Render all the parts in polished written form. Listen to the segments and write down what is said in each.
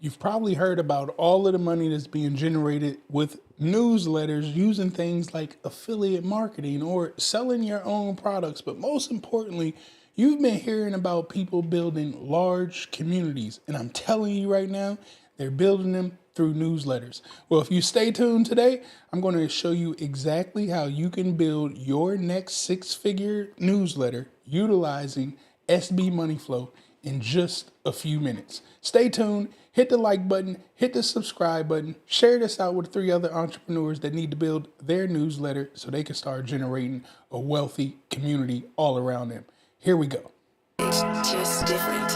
You've probably heard about all of the money that's being generated with newsletters using things like affiliate marketing or selling your own products. But most importantly, you've been hearing about people building large communities. And I'm telling you right now, they're building them through newsletters. Well, if you stay tuned today, I'm going to show you exactly how you can build your next six-figure newsletter utilizing SB Money Flow in just a few minutes. Stay tuned, hit the like button, hit the subscribe button, share this out with 3 other entrepreneurs that need to build their newsletter so they can start generating a wealthy community all around them. Here we go. It's just different.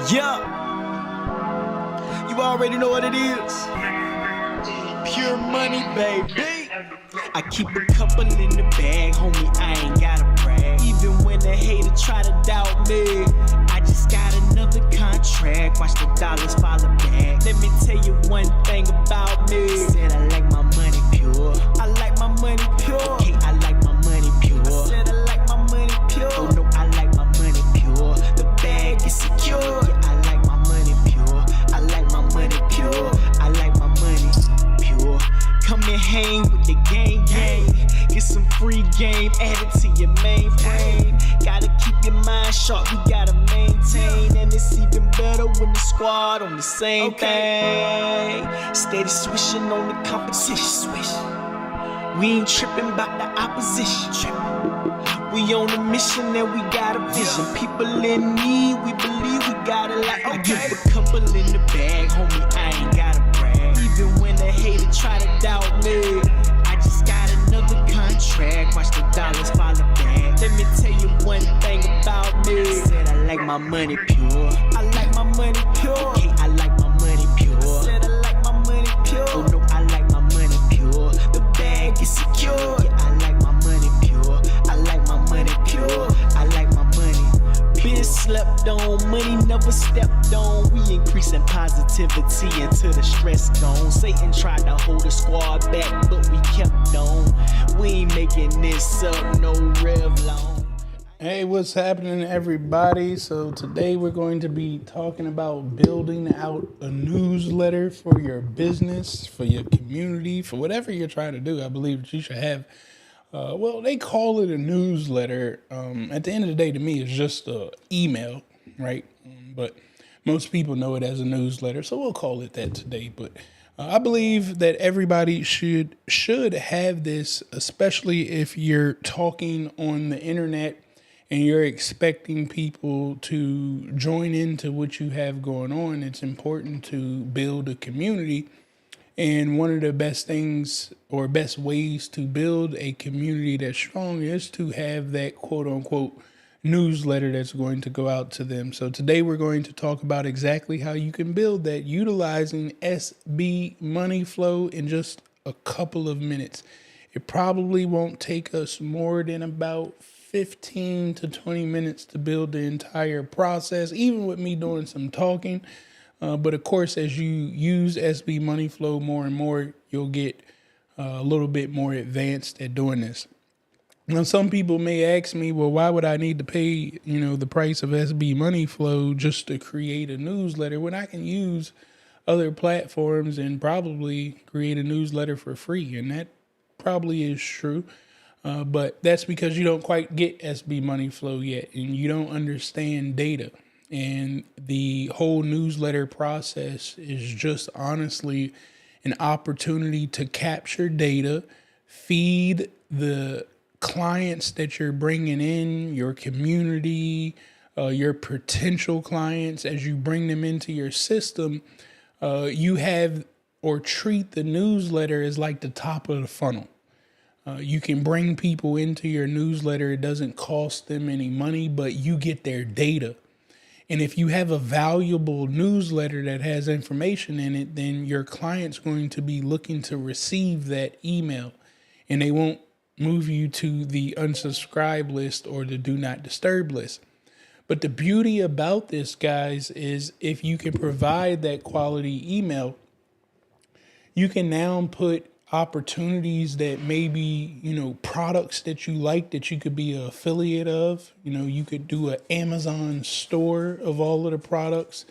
Yeah, you already know what it is. Pure money, baby. I keep a couple in the bag, homie, I ain't gotta brag. Even when the hater try to doubt me, I just got another contract. Watch the dollars follow back. Let me tell you one thing about me. Said I like my money pure. I like my money pure. Okay, I like my money pure. I said I like my money pure. Oh no, I like my money pure. The bag is secure. Yeah, I like my money pure. I like my money pure. I like my money pure. Come and hang with the gang. Get some free game added to your mainframe. Gotta keep your mind sharp, you gotta maintain. And it's even better when the squad on the same thing. Steady swishing on the competition. Swish. We ain't tripping about the opposition. We on a mission and we got a vision. People in need, we believe we got it like I give a couple in the bag, homie, I ain't gotta brag. Even when the hater try to doubt me, I just got another contract. Watch the dollars follow back. Let me tell you one thing about me. Said I like my money pure. I like my money pure. Okay, I like my money pure. Said I like my money pure. Oh no, I like my money pure. The bag is secure. Yeah, I like my money pure. I like my money pure. I like my money. Been slept on, money never stepped on. We increasing positivity until the stress gone. Satan tried to hold the squad back, but we kept on. We ain't making this up, no Revlon. Hey, what's happening, everybody? So today we're going to be talking about building out a newsletter for your business, for your community, for whatever you're trying to do. I believe that you should have, well, they call it a newsletter. At the end of the day, to me, it's just an email, right? But most people know it as a newsletter, so we'll call it that today. But I believe that everybody should have this, especially if you're talking on the internet and you're expecting people to join into what you have going on. It's important to build a community. And one of the best things or best ways to build a community that's strong is to have that quote unquote newsletter that's going to go out to them. So today we're going to talk about exactly how you can build that utilizing SB Money Flow in just a couple of minutes. It probably won't take us more than about 15 to 20 minutes to build the entire process, even with me doing some talking. But of course, as you use SB Money Flow more and more, you'll get a little bit more advanced at doing this. Now, some people may ask me, well, why would I need to pay, the price of SB Money Flow just to create a newsletter when I can use other platforms and probably create a newsletter for free? And that probably is true. But that's because you don't quite get SB Money Flow yet, and you don't understand data. And the whole newsletter process is just honestly an opportunity to capture data, feed the clients that you're bringing in, your community, your potential clients. As you bring them into your system, you have or treat the newsletter as like the top of the funnel. You can bring people into your newsletter. It doesn't cost them any money, but you get their data. And if you have a valuable newsletter that has information in it, then your client's going to be looking to receive that email, and they won't move you to the unsubscribe list or the do not disturb list. But the beauty about this, guys, is if you can provide that quality email, you can now put opportunities that maybe, products that you like that you could be an affiliate of. You could do an Amazon store of all of the products.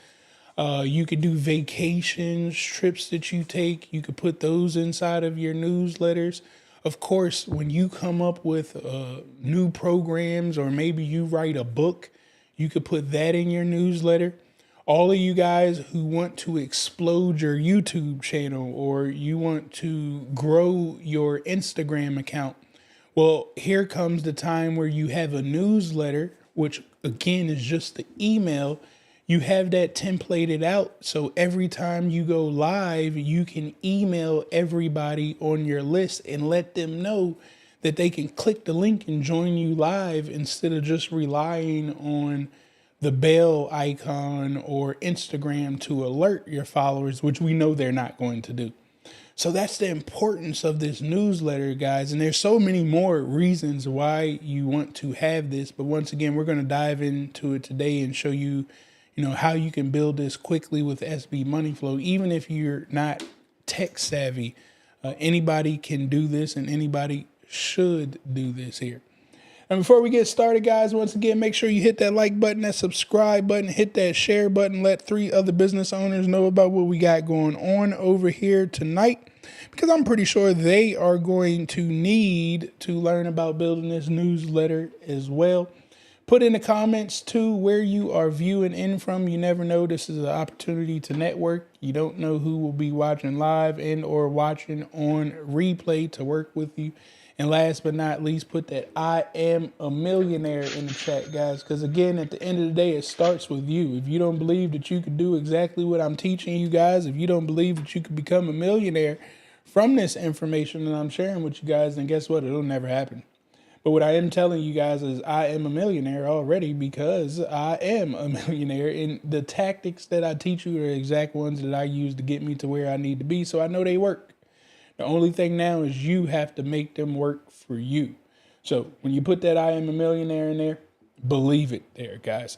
You could do vacations, trips that you take. You could put those inside of your newsletters. Of course, when you come up with new programs, or maybe you write a book, you could put that in your newsletter. All of you guys who want to explode your YouTube channel, or you want to grow your Instagram account, well, here comes the time where you have a newsletter, which again is just the email. You have that templated out. So every time you go live, you can email everybody on your list and let them know that they can click the link and join you live, instead of just relying on the bell icon or Instagram to alert your followers, which we know they're not going to do. So that's the importance of this newsletter, guys. And there's so many more reasons why you want to have this. But once again, we're going to dive into it today and show you, how you can build this quickly with SB Money Flow. Even if you're not tech savvy, anybody can do this, and anybody should do this here. And before we get started, guys, once again, make sure you hit that like button, that subscribe button, hit that share button. Let 3 other business owners know about what we got going on over here tonight, because I'm pretty sure they are going to need to learn about building this newsletter as well. Put in the comments, too, where you are viewing in from. You never know. This is an opportunity to network. You don't know who will be watching live and or watching on replay to work with you. And last but not least, put that I am a millionaire in the chat, guys, because again, at the end of the day, it starts with you. If you don't believe that you can do exactly what I'm teaching you guys, if you don't believe that you can become a millionaire from this information that I'm sharing with you guys, then guess what? It'll never happen. But what I am telling you guys is I am a millionaire already, because I am a millionaire. And the tactics that I teach you are the exact ones that I use to get me to where I need to be. So I know they work. The only thing now is you have to make them work for you. So when you put that I am a millionaire in there, believe it there, guys.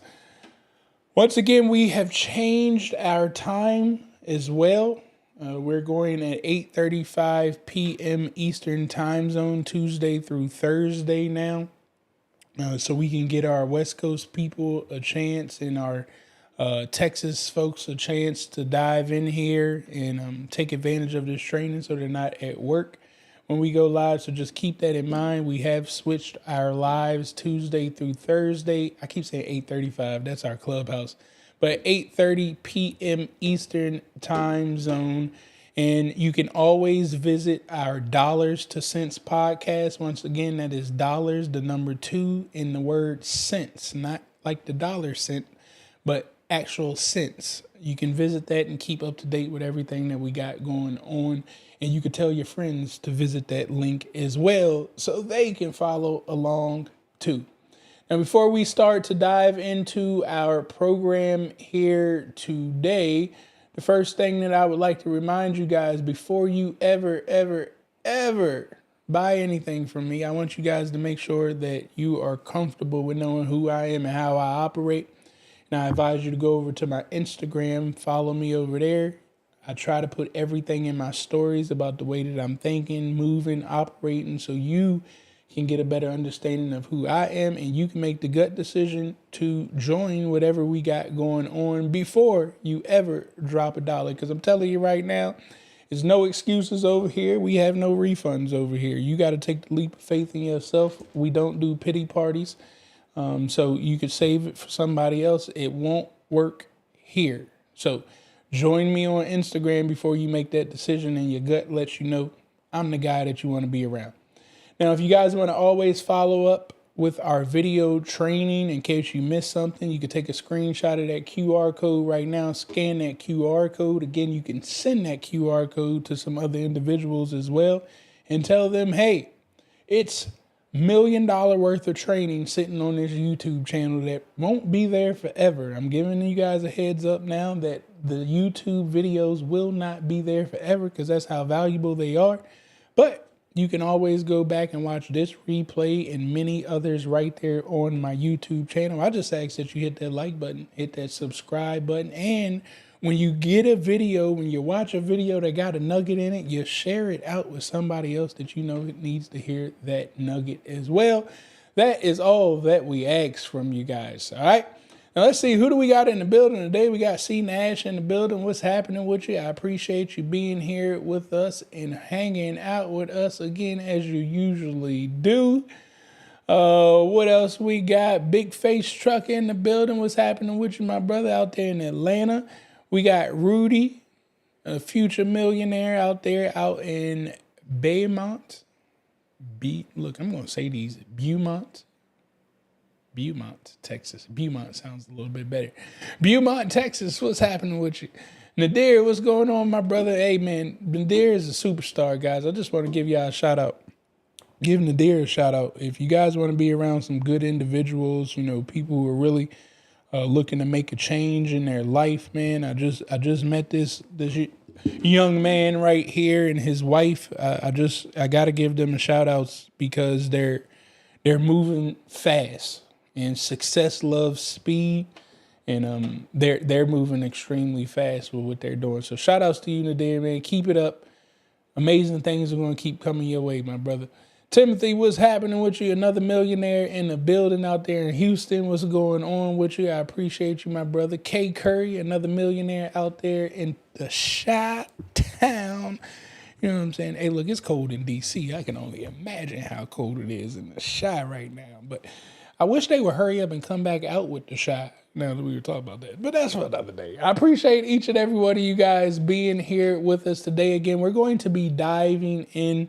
Once again, we have changed our time as well. We're going at 8:35 p.m. Eastern time zone, Tuesday through Thursday now. So we can get our West Coast people a chance, and our Texas folks a chance to dive in here and take advantage of this training, so they're not at work when we go live. So just keep that in mind. We have switched our lives Tuesday through Thursday. I keep saying 8:35. That's our clubhouse. But 8:30 p.m. Eastern time zone. And you can always visit our Dollars to Cents podcast. Once again, that is dollars, the number 2, in the word cents, not like the dollar cent, but actual cents. You can visit that and keep up to date with everything that we got going on. And you can tell your friends to visit that link as well, so they can follow along too. Now, before we start to dive into our program here today, the first thing that I would like to remind you guys, before you ever buy anything from me, I want you guys to make sure that you are comfortable with knowing who I am and how I operate. Now, I advise you to go over to my Instagram, follow me over there. I try to put everything in my stories about the way that I'm thinking, moving, operating, so you can get a better understanding of who I am, and you can make the gut decision to join whatever we got going on before you ever drop a dollar. Because I'm telling you right now, there's no excuses over here. We have no refunds over here. You got to take the leap of faith in yourself. We don't do pity parties. So you could save it for somebody else. It won't work here. So join me on Instagram before you make that decision, and your gut lets you know I'm the guy that you want to be around. Now, if you guys want to always follow up with our video training in case you missed something, you can take a screenshot of that QR code right now, scan that QR code. Again, you can send that QR code to some other individuals as well and tell them, hey, it's $1 million worth of training sitting on this YouTube channel that won't be there forever. I'm giving you guys a heads up now that the YouTube videos will not be there forever, because that's how valuable they are. But you can always go back and watch this replay and many others right there on my YouTube channel. I just ask that you hit that like button, hit that subscribe button, and When you get a video, when you watch a video that got a nugget in it, you share it out with somebody else that you know needs to hear that nugget as well. That is all that we ask from you guys. All right. Now let's see, who do we got in the building today? We got C Nash in the building. What's happening with you? I appreciate you being here with us and hanging out with us again as you usually do. What else we got? Big Face Truck in the building. What's happening with you, my brother, out there in Atlanta? We got Rudy, a future millionaire out there out in Beaumont. Look, I'm going to say these. Beaumont, Texas. Beaumont sounds a little bit better. Beaumont, Texas. What's happening with you? Nadir, what's going on, my brother? Hey, man, Nadir is a superstar, guys. I just want to give y'all a shout out. Give Nadir a shout out. If you guys want to be around some good individuals, you know, people who are really looking to make a change in their life, man. I just met this young man right here and his wife. I got to give them a shout out because they're moving fast, and success loves speed, and they're moving extremely fast with what they're doing. So shout outs to you, Nadir, man. Keep it up. Amazing things are going to keep coming your way, my brother. Timothy, what's happening with you? Another millionaire in the building out there in Houston. What's going on with you? I appreciate you, my brother. K Curry, another millionaire out there in the Chi-Town. You know what I'm saying? Hey, look, it's cold in D.C. I can only imagine how cold it is in the Chi right now. But I wish they would hurry up and come back out with the Chi now that we were talking about that. But that's for another day. I appreciate each and every one of you guys being here with us today. Again, we're going to be diving in,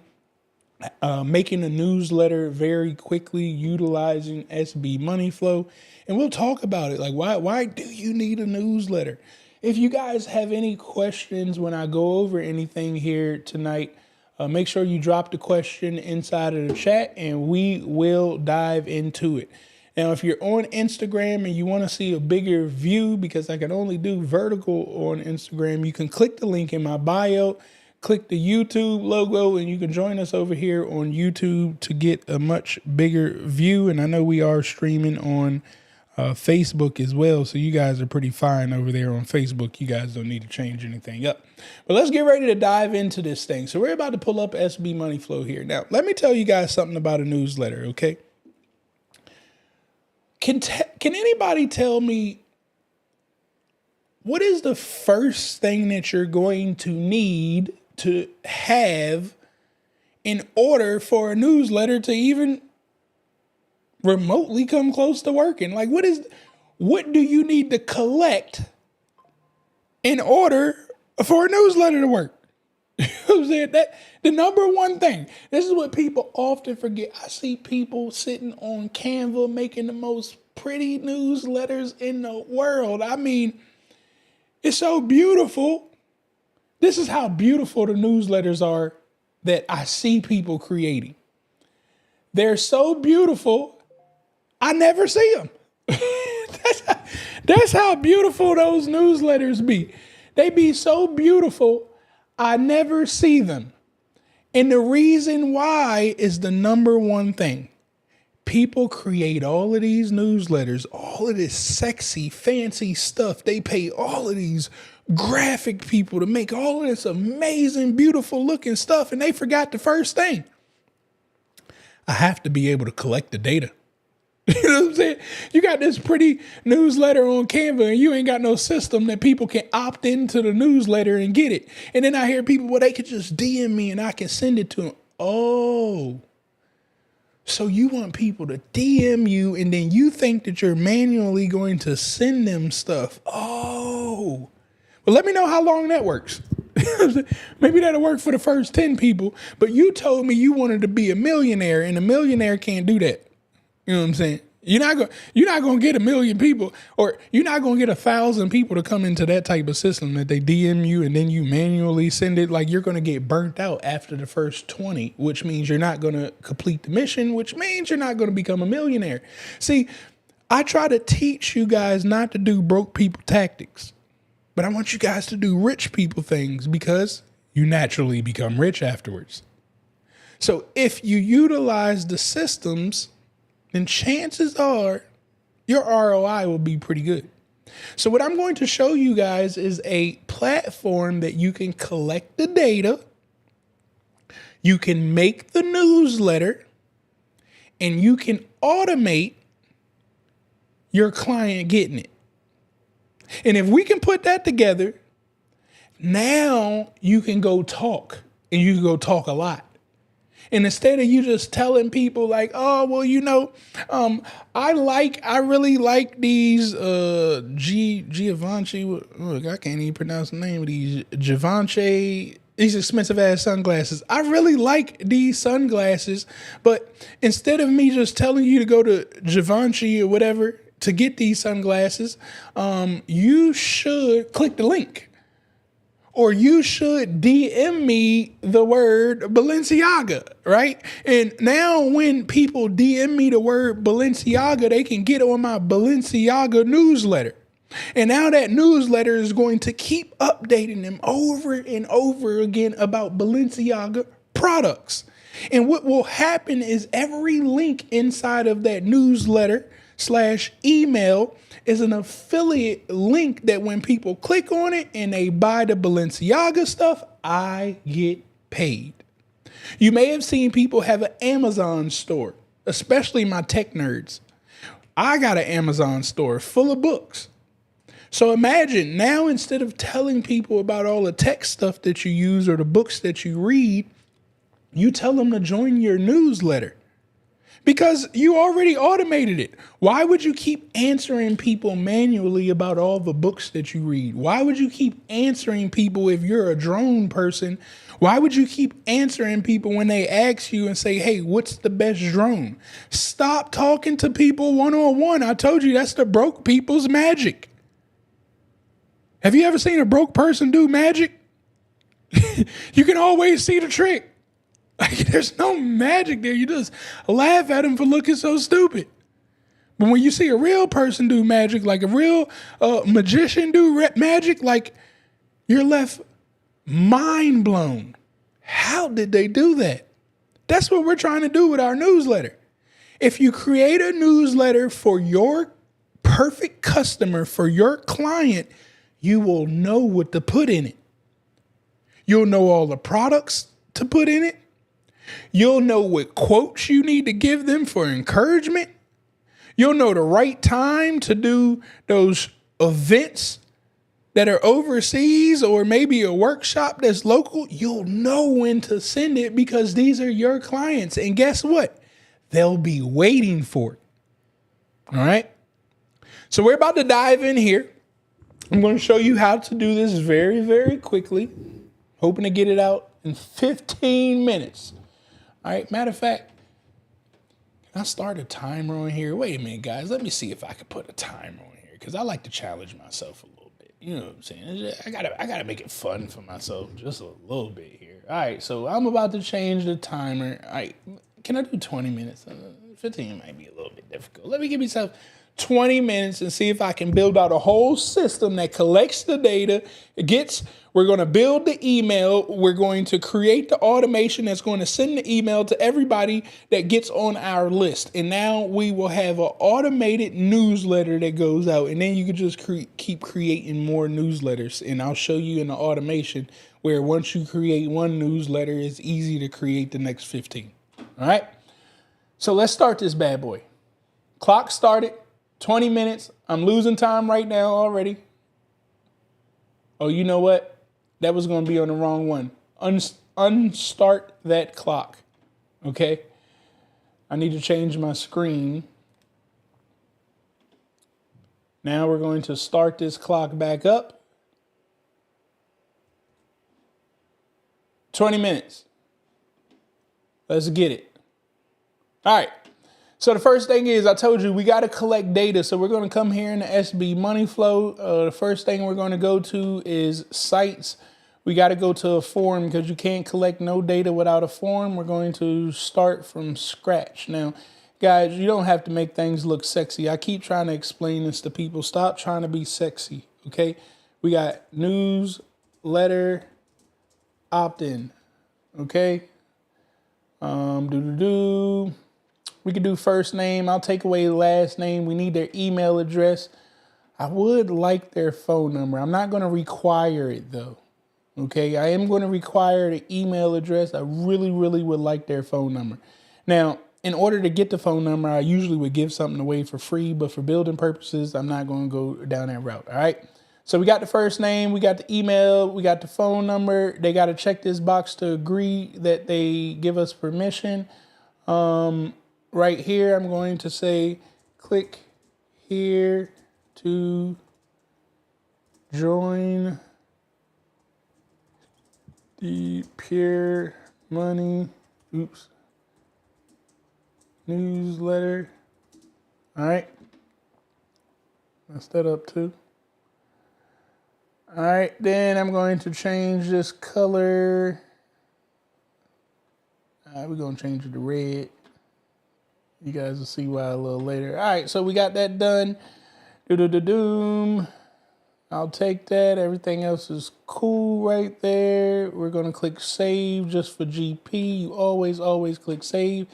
making a newsletter very quickly, utilizing SB Money Flow. And we'll talk about it. Like, why do you need a newsletter? If you guys have any questions when I go over anything here tonight, make sure you drop the question inside of the chat and we will dive into it. Now, if you're on Instagram and you want to see a bigger view, because I can only do vertical on Instagram, you can click the link in my bio, click the YouTube logo, and you can join us over here on YouTube to get a much bigger view. And I know we are streaming on Facebook as well, so you guys are pretty fine over there on Facebook. You guys don't need to change anything up. But let's get ready to dive into this thing. So we're about to pull up SB Money Flow here. Now, let me tell you guys something about a newsletter, okay? Can anybody tell me what is the first thing that you're going to need to have in order for a newsletter to even remotely come close to working? Like, what do you need to collect in order for a newsletter to work? You know what I'm saying? That the number one thing. This is what people often forget. I see people sitting on Canva making the most pretty newsletters in the world. I mean, it's so beautiful. This is how beautiful the newsletters are that I see people creating. They're so beautiful, I never see them. That's how beautiful those newsletters be. They be so beautiful, I never see them. And the reason why is the number one thing. People create all of these newsletters, all of this sexy, fancy stuff. They pay all of these graphic people to make all of this amazing, beautiful looking stuff. And they forgot the first thing. I have to be able to collect the data. You know what I'm saying? You got this pretty newsletter on Canva and you ain't got no system that people can opt into the newsletter and get it. And then I hear people, well, they could just DM me and I can send it to them. Oh, so you want people to DM you and then you think that you're manually going to send them stuff. Oh, well, let me know how long that works. Maybe that'll work for the first 10 people, but you told me you wanted to be a millionaire and a millionaire can't do that. You know what I'm saying? You're not going to get 1 million people, or you're not going to get 1,000 people to come into that type of system that they DM you and then you manually send it. Like, you're going to get burnt out after the first 20, which means you're not going to complete the mission, which means you're not going to become a millionaire. See, I try to teach you guys not to do broke people tactics, but I want you guys to do rich people things because you naturally become rich afterwards. So if you utilize the systems, then chances are your ROI will be pretty good. So what I'm going to show you guys is a platform that you can collect the data, you can make the newsletter, and you can automate your client getting it. And if we can put that together, now you can go talk, and you can go talk a lot. And instead of you just telling people like, oh, well, I really like these Givenchy. Look, I can't even pronounce the name of these Givenchy. These expensive ass sunglasses. I really like these sunglasses, but instead of me just telling you to go to Givenchy or whatever to get these sunglasses, you should click the link. Or you should DM me the word Balenciaga, right? And now when people DM me the word Balenciaga, they can get on my Balenciaga newsletter. And now that newsletter is going to keep updating them over and over again about Balenciaga products. And what will happen is every link inside of that newsletter / email is an affiliate link that when people click on it and they buy the Balenciaga stuff, I get paid. You may have seen people have an Amazon store, especially my tech nerds. I got an Amazon store full of books. So imagine now, instead of telling people about all the tech stuff that you use or the books that you read, you tell them to join your newsletter. Because you already automated it. Why would you keep answering people manually about all the books that you read? Why would you keep answering people if you're a drone person? Why would you keep answering people when they ask you and say, hey, what's the best drone? Stop talking to people one-on-one. I told you that's the broke people's magic. Have you ever seen a broke person do magic? You can always see the trick. Like, there's no magic there. You just laugh at them for looking so stupid. But when you see a real person do magic, like a real magician do magic, like you're left mind blown. How did they do that? That's what we're trying to do with our newsletter. If you create a newsletter for your perfect customer, for your client, you will know what to put in it. You'll know all the products to put in it. You'll know what quotes you need to give them for encouragement. You'll know the right time to do those events that are overseas or maybe a workshop that's local. You'll know when to send it because these are your clients. And guess what? They'll be waiting for it. All right. So we're about to dive in here. I'm going to show you how to do this very, very quickly. Hoping to get it out in 15 minutes. All right, matter of fact, can I start a timer on here? Wait a minute, guys. Let me see if I can put a timer on here because I like to challenge myself a little bit. You know what I'm saying? I gotta make it fun for myself just a little bit here. All right, so I'm about to change the timer. All right, can I do 20 minutes? 15 might be a little bit difficult. Let me give myself 20 minutes and see if I can build out a whole system that collects the data. We're going to build the email. We're going to create the automation that's going to send the email to everybody that gets on our list. And now we will have an automated newsletter that goes out. And then you can just keep creating more newsletters. And I'll show you in the automation where once you create one newsletter, it's easy to create the next 15. All right. So let's start this bad boy. Clock started. 20 minutes. I'm losing time right now already. Oh, you know what? That was going to be on the wrong one. Unstart that clock. Okay? I need to change my screen. Now we're going to start this clock back up. 20 minutes. Let's get it. All right. So the first thing is, I told you, we got to collect data. So we're going to come here in the SB Money Flow. The first thing we're going to go to is sites. We got to go to a form because you can't collect no data without a form. We're going to start from scratch. Now, guys, you don't have to make things look sexy. I keep trying to explain this to people. Stop trying to be sexy, okay? We got newsletter opt-in, okay? We could do first name. I'll take away the last name. We need their email address. I would like their phone number. I'm not going to require it though. Okay, I am going to require the email address. I really, really would like their phone number. Now, in order to get the phone number, I usually would give something away for free, but for building purposes, I'm not going to go down that route. All right. So we got the first name, we got the email, we got the phone number. They got to check this box to agree that they give us permission. Right here, I'm going to say, click here to join the Pure Money, newsletter. All right. Mess that up too. All right, then I'm going to change this color. All right, we're going to change it to red. You guys will see why a little later. All right, so we got that done. Doom. I'll take that. Everything else is cool right there. We're going to click save just for GP. You always click save.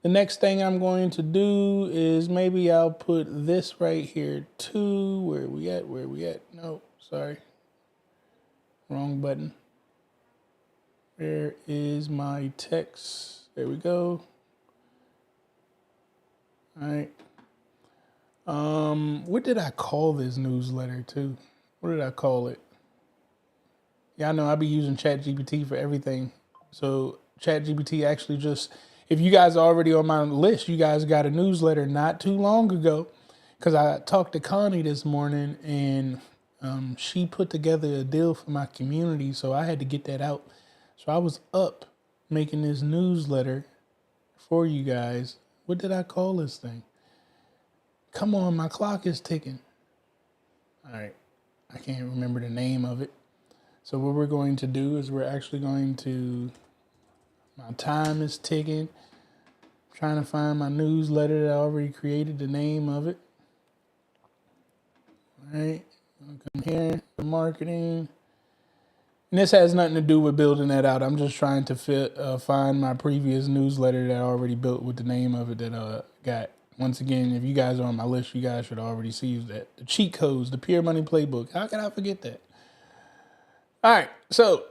The next thing I'm going to do is maybe I'll put this right here too. Where we at? No, sorry. Wrong button. Where is my text? There we go. All right. What did I call this newsletter too? What did I call it? Yeah, I know I be using ChatGPT for everything. So ChatGPT actually just, if you guys are already on my list, you guys got a newsletter not too long ago, because I talked to Connie this morning and she put together a deal for my community. So I had to get that out. So I was up making this newsletter for you guys. What did I call this thing? Come on, my clock is ticking. All right. I can't remember the name of it. So what we're going to do is we're actually going to, my time is ticking. I'm trying to find my newsletter that I already created, the name of it. All right. Come here, the marketing. And this has nothing to do with building that out. I'm just trying to find my previous newsletter that I already built with the name of it that I got. Once again, if you guys are on my list, you guys should already see that. The cheat codes, the Pure Money Playbook. How can I forget that? All right, so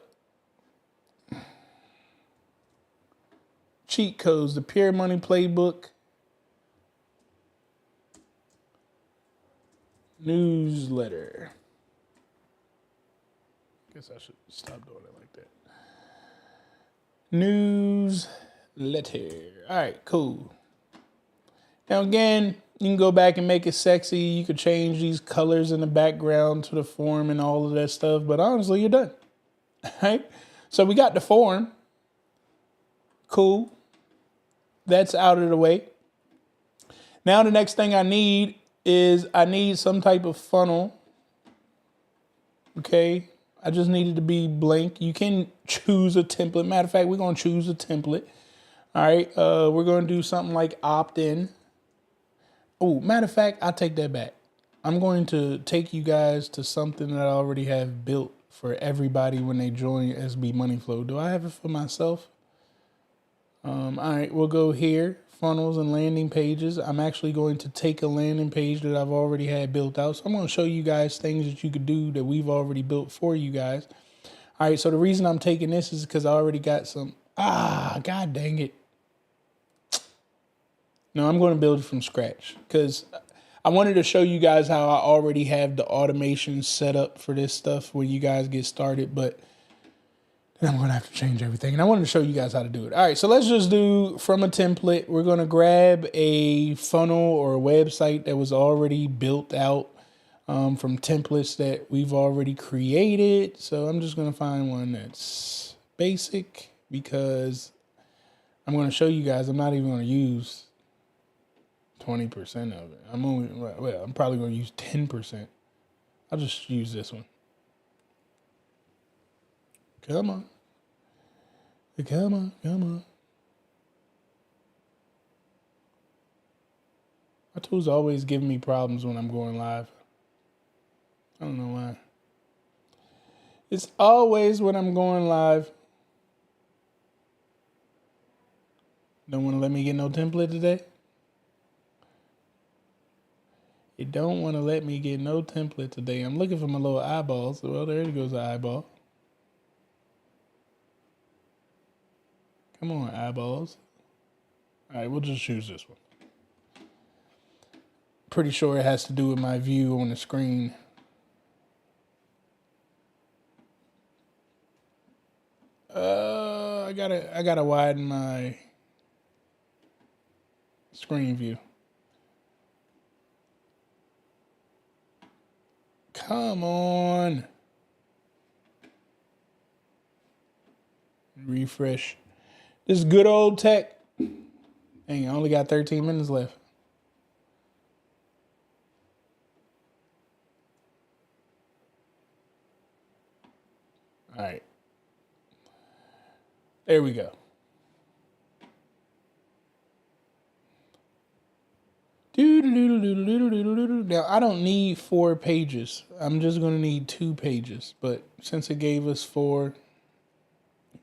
cheat codes, the Pure Money Playbook, newsletter. Guess I should stop doing it like that. Newsletter. All right, cool. Now again, you can go back and make it sexy. You could change these colors in the background to the form and all of that stuff. But honestly, you're done. All right. So we got the form. Cool. That's out of the way. Now the next thing I need is some type of funnel. Okay. I just need it to be blank. You can choose a template. Matter of fact, we're going to choose a template. All right. We're going to do something like opt-in. Oh, matter of fact, I'll take that back. I'm going to take you guys to something that I already have built for everybody when they join SB Money Flow. Do I have it for myself? All right, we'll go here, funnels and landing pages. I'm actually going to take a landing page that I've already had built out. So I'm going to show you guys things that you could do that we've already built for you guys. All right, so the reason I'm taking this is because I already got some. God dang it. No, I'm going to build it from scratch because I wanted to show you guys how I already have the automation set up for this stuff when you guys get started, but then I'm going to have to change everything. And I wanted to show you guys how to do it. All right, so let's just do from a template. We're going to grab a funnel or a website that was already built out from templates that we've already created. So I'm just going to find one that's basic because I'm going to show you guys I'm not even going to use 20% of it. I'm probably going to use 10%. I'll just use this one. Come on. My tool's always giving me problems when I'm going live. I don't know why. It's always when I'm going live. Don't want to let me get no template today? It don't want to let me get no template today. I'm looking for my little eyeballs. Well, there goes the eyeball. Come on, eyeballs. All right, we'll just choose this one. Pretty sure it has to do with my view on the screen. I gotta widen my screen view. Come on. Refresh. This good old tech. Dang, I only got 13 minutes left. All right. There we go. Now, I don't need 4 pages. I'm just going to need 2 pages. But since it gave us 4,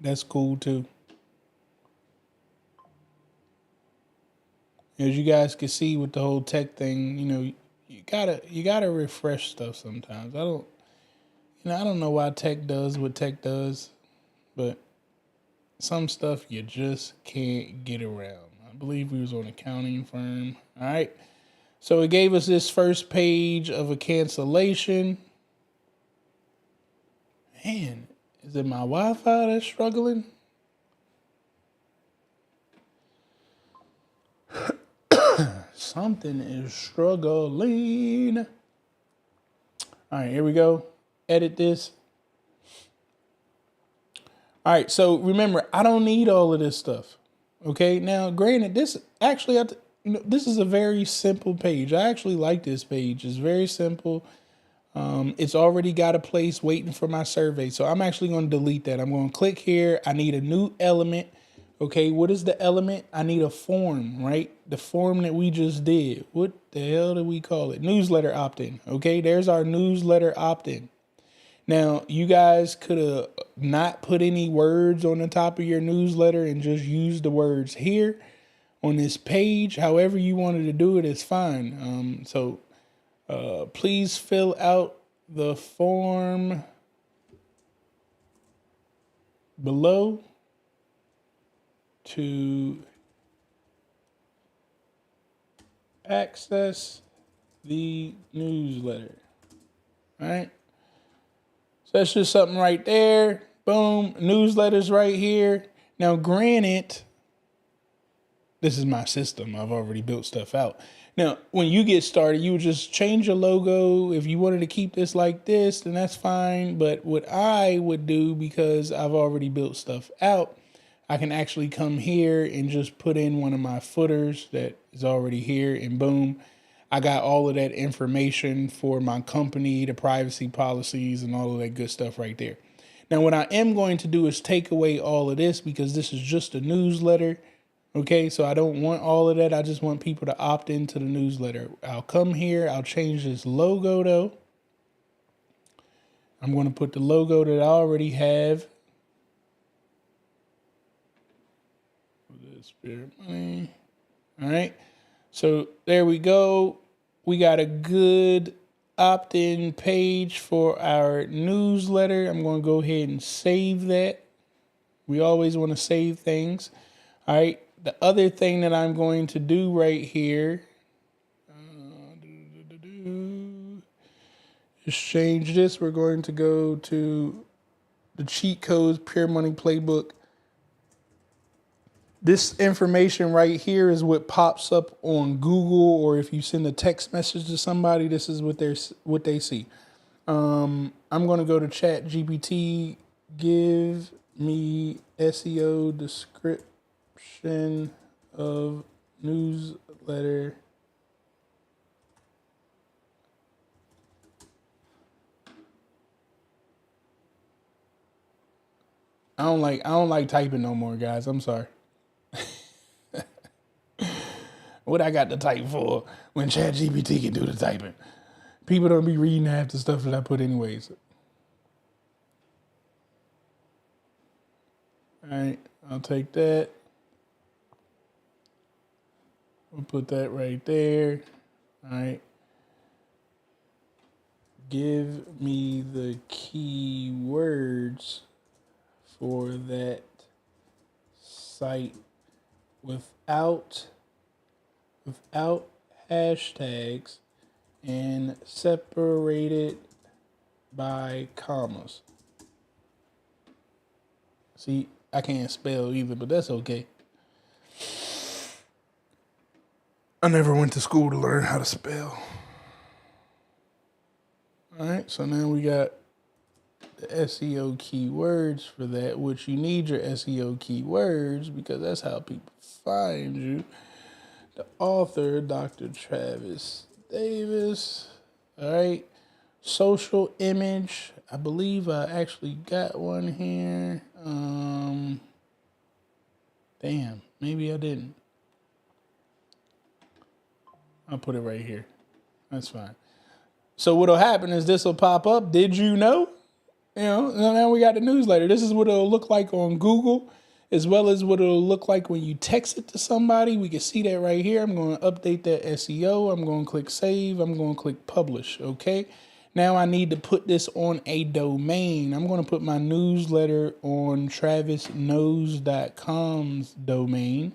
that's cool too. As you guys can see with the whole tech thing, you gotta refresh stuff sometimes. I don't know why tech does what tech does, but some stuff you just can't get around. I believe we was on accounting firm. All right. So it gave us this first page of a cancellation. Man, is it my Wi-Fi that's struggling? Something is struggling. All right, here we go. Edit this. All right, so remember, I don't need all of this stuff. Okay, now granted, this actually, this is a very simple page. I actually like this page. It's very simple. It's already got a place waiting for my survey. So I'm actually going to delete that. I'm going to click here. I need a new element. Okay, what is the element? I need a form, right? The form that we just did. What the hell do we call it? Newsletter opt-in. Okay, there's our newsletter opt-in. Now, you guys could have not put any words on the top of your newsletter and just use the words here on this page. However you wanted to do it is fine. Please fill out the form below to access the newsletter. All right. So that's just something right there. Boom. Newsletters right here. Now, granted, this is my system. I've already built stuff out. Now, when you get started, you would just change your logo. If you wanted to keep this like this, then that's fine. But what I would do, because I've already built stuff out, I can actually come here and just put in one of my footers that is already here, and boom, I got all of that information for my company, the privacy policies, and all of that good stuff right there. Now, what I am going to do is take away all of this because this is just a newsletter. Okay, so I don't want all of that. I just want people to opt into the newsletter. I'll come here. I'll change this logo, though. I'm going to put the logo that I already have. Spirit money. All right. So there we go. We got a good opt-in page for our newsletter. I'm going to go ahead and save that. We always want to save things. All right. The other thing that I'm going to do right here is change this. We're going to go to the cheat codes, Pure Money Playbook. This information right here is what pops up on Google, or if you send a text message to somebody, this is what they see. I'm going to go to Chat GPT. Give me SEO description of newsletter. I don't like typing no more, guys. I'm sorry. What I got to type for when ChatGPT can do the typing? People don't be reading half the stuff that I put anyways. All right, I'll take that. We'll put that right there. All right. give me the keywords for that site without hashtags and separated by commas. See, I can't spell either, but that's okay. I never went to school to learn how to spell. All right, so now we got the SEO keywords for that, which you need your SEO keywords because that's how people find you. The author, Dr. Travis Davis. All right, social image. I believe I actually got one here. Damn, maybe I didn't. I'll put it right here. That's fine. So what'll happen is this will pop up. Did you know? You know, now we got the newsletter. This is what it'll look like on Google, as well as what it'll look like when you text it to somebody. We can see that right here. I'm going to update that SEO. I'm going to click save. I'm going to click publish. Okay. Now I need to put this on a domain. I'm going to put my newsletter on travisknows.com's domain.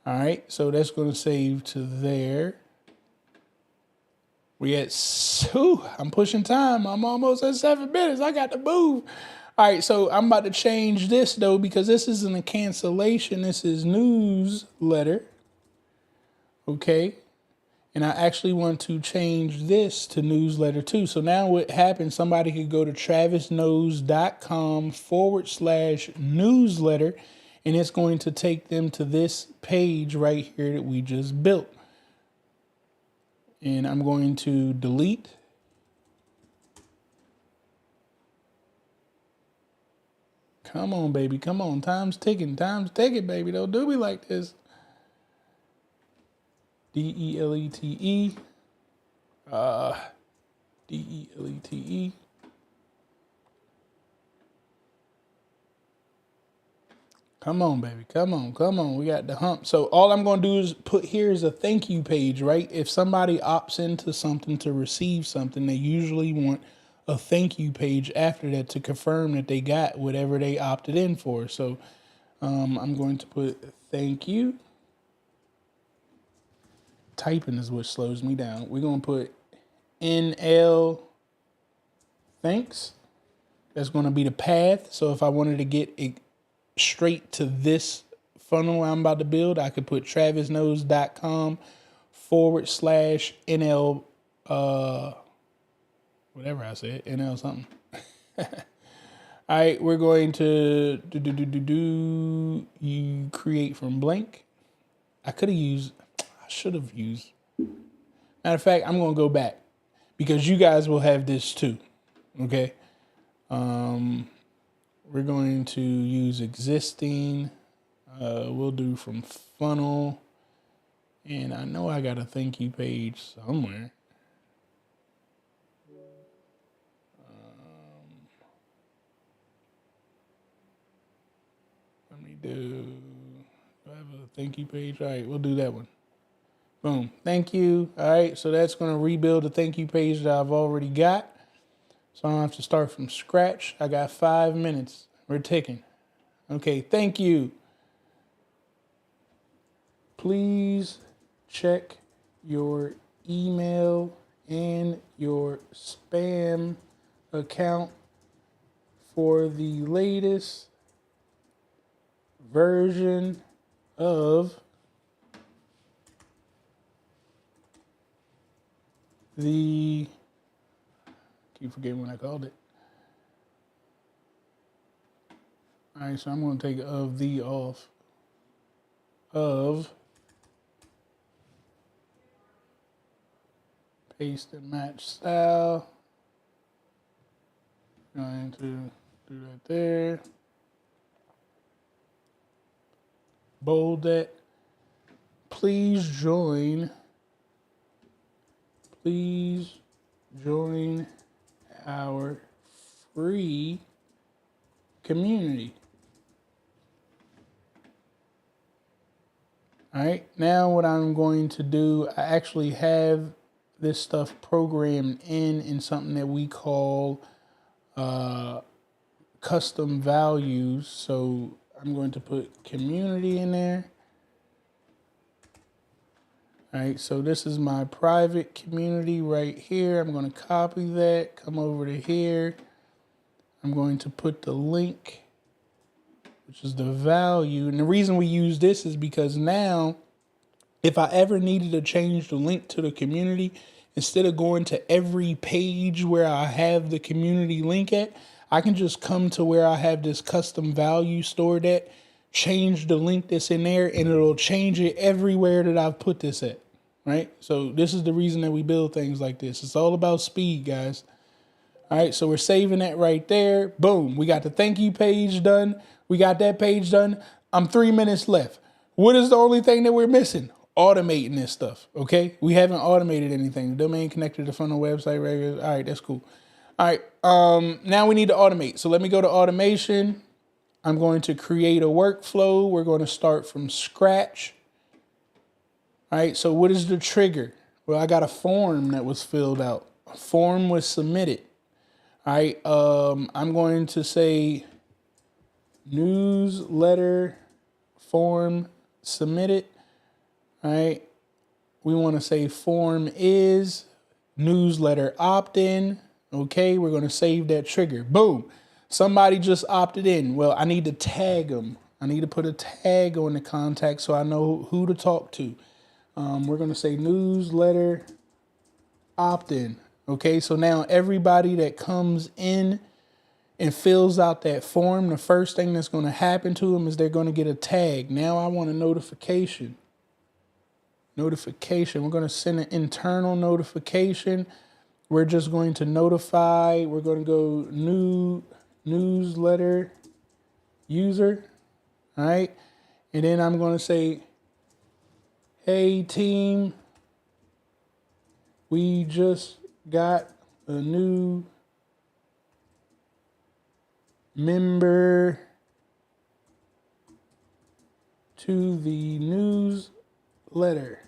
All right. So that's going to save to there. We at, I'm pushing time. I'm almost at 7 minutes. I got to move. All right, so I'm about to change this though because this isn't a cancellation. This is newsletter. Okay. And I actually want to change this to newsletter too. So now what happens, somebody could go to travisknows.com/newsletter and it's going to take them to this page right here that we just built. And I'm going to delete. Come on, baby. Come on. Time's ticking. Time's ticking, baby. Don't do me like this. DELETE. DELETE. Come on, baby. Come on. Come on. We got the hump. So all I'm going to do is put here is a thank you page, right? If somebody opts into something to receive something, they usually want a thank you page after that to confirm that they got whatever they opted in for. So I'm going to put thank you. Typing is what slows me down. We're going to put NL thanks. That's going to be the path. So if I wanted to get it straight to this funnel I'm about to build, I could put travisknows.com/NL, whatever I said, NL something. All right, we're going to you create from blank. I should have used. Matter of fact, I'm going to go back because you guys will have this too. Okay. We're going to use existing. We'll do from funnel. And I know I got a thank you page somewhere. Let me do I have a thank you page? All right, we'll do that one. Boom. Thank you. All right, so that's going to rebuild the thank you page that I've already got. So I don't have to start from scratch. I got 5 minutes. We're ticking. Okay, thank you. Please check your email and your spam account for the latest version of the, keep forgetting what I called it. All right, so I'm going to take of the off. Of paste and match style. Going to do that there. Bold that. Please join our free community. All right, now what I'm going to do, I actually have this stuff programmed in something that we call custom values. So I'm going to put community in there. All right, so this is my private community right here. I'm going to copy that, come over to here. I'm going to put the link, which is the value. And the reason we use this is because now, if I ever needed to change the link to the community, instead of going to every page where I have the community link at, I can just come to where I have this custom value stored at, change the link that's in there, and it'll change it everywhere that I've put this at, right? So this is the reason that we build things like this. It's all about speed, guys. All right, so we're saving that right there. Boom, we got the thank you page done. We got that page done. I'm 3 minutes left. What is the only thing that we're missing? Automating this stuff, okay? We haven't automated anything. The domain connected to funnel website regular. All right, that's cool. All right, now we need to automate. So let me go to automation. I'm going to create a workflow. We're going to start from scratch. All right, so what is the trigger? Well, I got a form that was filled out. A form was submitted. All right, I'm going to say newsletter form submitted. All right, we want to say form is newsletter opt-in. Okay, we're going to save that trigger. Boom, somebody just opted in. Well, I need to tag them. I need to put a tag on the contact so I know who to talk to. We're going to say newsletter opt-in. Okay, so now everybody that comes in and fills out that form, the first thing that's going to happen to them is they're going to get a tag. Now I want a notification. We're going to send an internal notification. We're just going to notify. We're going to go new newsletter user. All right. And then I'm going to say, hey team, we just got a new member to the newsletter.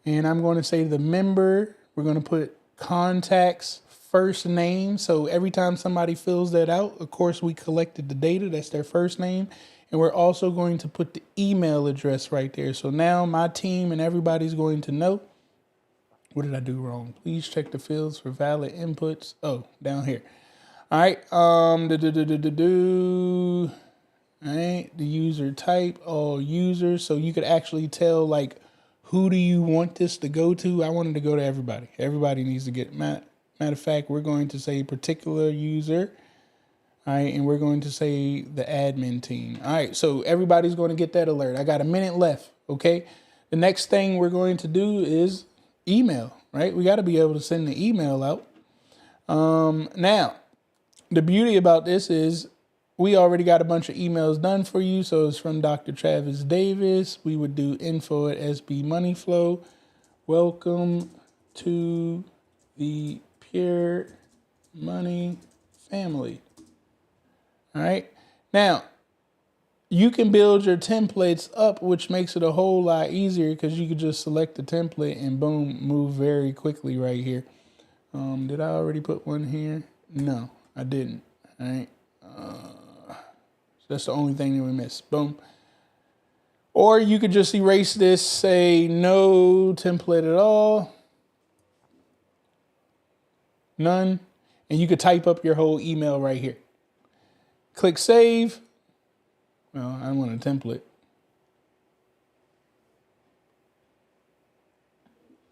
And I'm going to say the member, we're going to put contact's first name. So every time somebody fills that out, of course, we collected the data. That's their first name. And we're also going to put the email address right there. So now my team and everybody's going to know. What did I do wrong? Please check the fields for valid inputs. Oh, down here. All right. All right. The user type, all users. So you could actually tell, like, who do you want this to go to? I want it to go to everybody. Everybody needs to get. Matter of fact, we're going to say particular user. All right. And we're going to say the admin team. All right. So everybody's going to get that alert. I got a minute left. Okay. The next thing we're going to do is email, right? We got to be able to send the email out. Now, the beauty about this is we already got a bunch of emails done for you. So it's from Dr. Travis Davis. We would do info@SB Money Flow. Welcome to the Pure Money family. All right. Now, you can build your templates up, which makes it a whole lot easier because you could just select the template and boom, move very quickly right here. Did I already put one here? No, I didn't. All right. So that's the only thing that we missed. Boom. Or you could just erase this, say no template at all. None. And you could type up your whole email right here. Click save. Well, I want a template.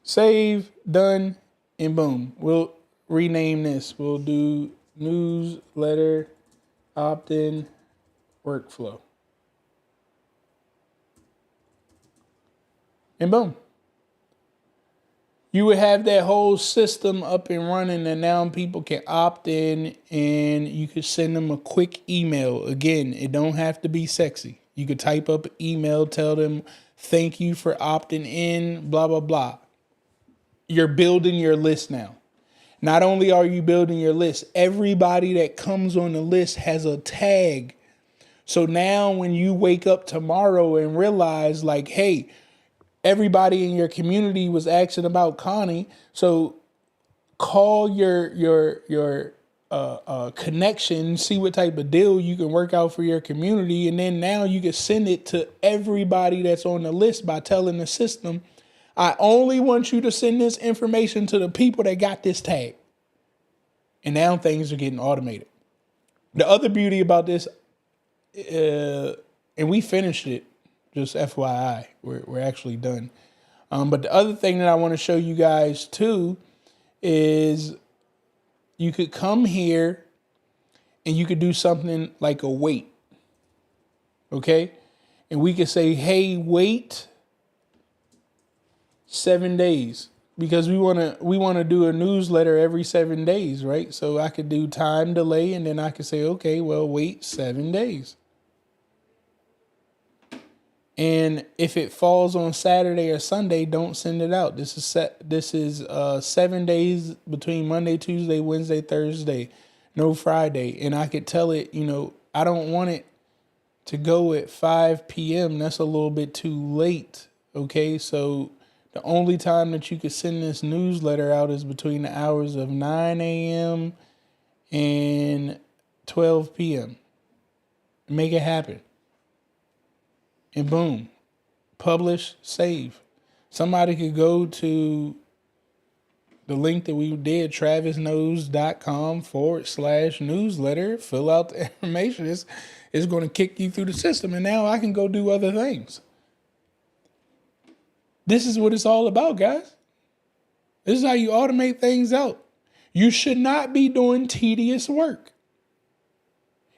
Save, done, and boom. We'll rename this. We'll do newsletter opt-in workflow. And boom. You would have that whole system up and running, and now people can opt in and you could send them a quick email. Again, it don't have to be sexy. You could type up an email, tell them, thank you for opting in, blah, blah, blah. You're building your list now. Not only are you building your list, everybody that comes on the list has a tag. So now when you wake up tomorrow and realize like, hey, everybody in your community was asking about Connie. So call your connection, see what type of deal you can work out for your community. And then now you can send it to everybody that's on the list by telling the system, I only want you to send this information to the people that got this tag. And now things are getting automated. The other beauty about this, and we finished it, just FYI, we're actually done. But the other thing that I want to show you guys too is you could come here and you could do something like a wait. Okay? And we could say, hey, wait 7 days. Because we want to do a newsletter every 7 days, right? So I could do time delay, and then I could say, okay, well, wait 7 days. And if it falls on Saturday or Sunday, don't send it out. This is 7 days between Monday, Tuesday, Wednesday, Thursday, no Friday. And I could tell it, I don't want it to go at 5 p.m. That's a little bit too late. Okay, so the only time that you could send this newsletter out is between the hours of 9 a.m. and 12 p.m. Make it happen. And boom, publish, save. Somebody could go to the link that we did, travisknows.com/newsletter, fill out the information. It's going to kick you through the system. And now I can go do other things. This is what it's all about, guys. This is how you automate things out. You should not be doing tedious work.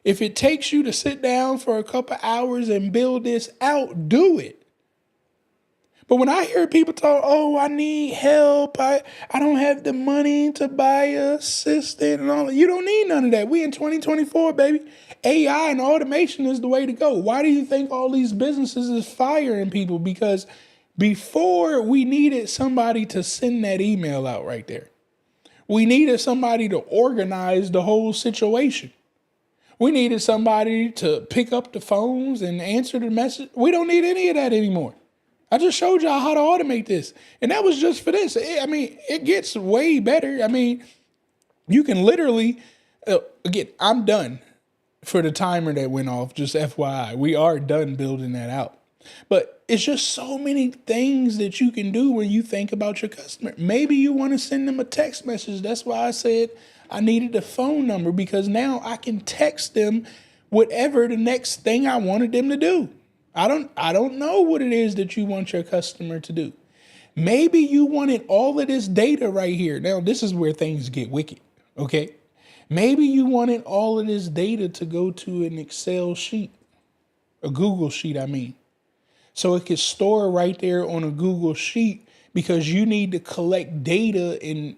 If it takes you to sit down for a couple hours and build this out, do it. But when I hear people talk, oh, I need help. I don't have the money to buy an assistant and all that. You don't need none of that. We in 2024, baby. AI and automation is the way to go. Why do you think all these businesses is firing people? Because before we needed somebody to send that email out right there. We needed somebody to organize the whole situation. We needed somebody to pick up the phones and answer the message. We don't need any of that anymore. I just showed y'all how to automate this. And that was just for this. It gets way better. You can literally, again, I'm done for the timer that went off, just FYI. We are done building that out. But it's just so many things that you can do when you think about your customer. Maybe you want to send them a text message. That's why I said I needed a phone number, because now I can text them whatever the next thing I wanted them to do. I don't know what it is that you want your customer to do. Maybe you wanted all of this data right here. Now, this is where things get wicked, okay? Maybe you wanted all of this data to go to an Excel sheet, a Google sheet, so it could store right there on a Google sheet, because you need to collect data and,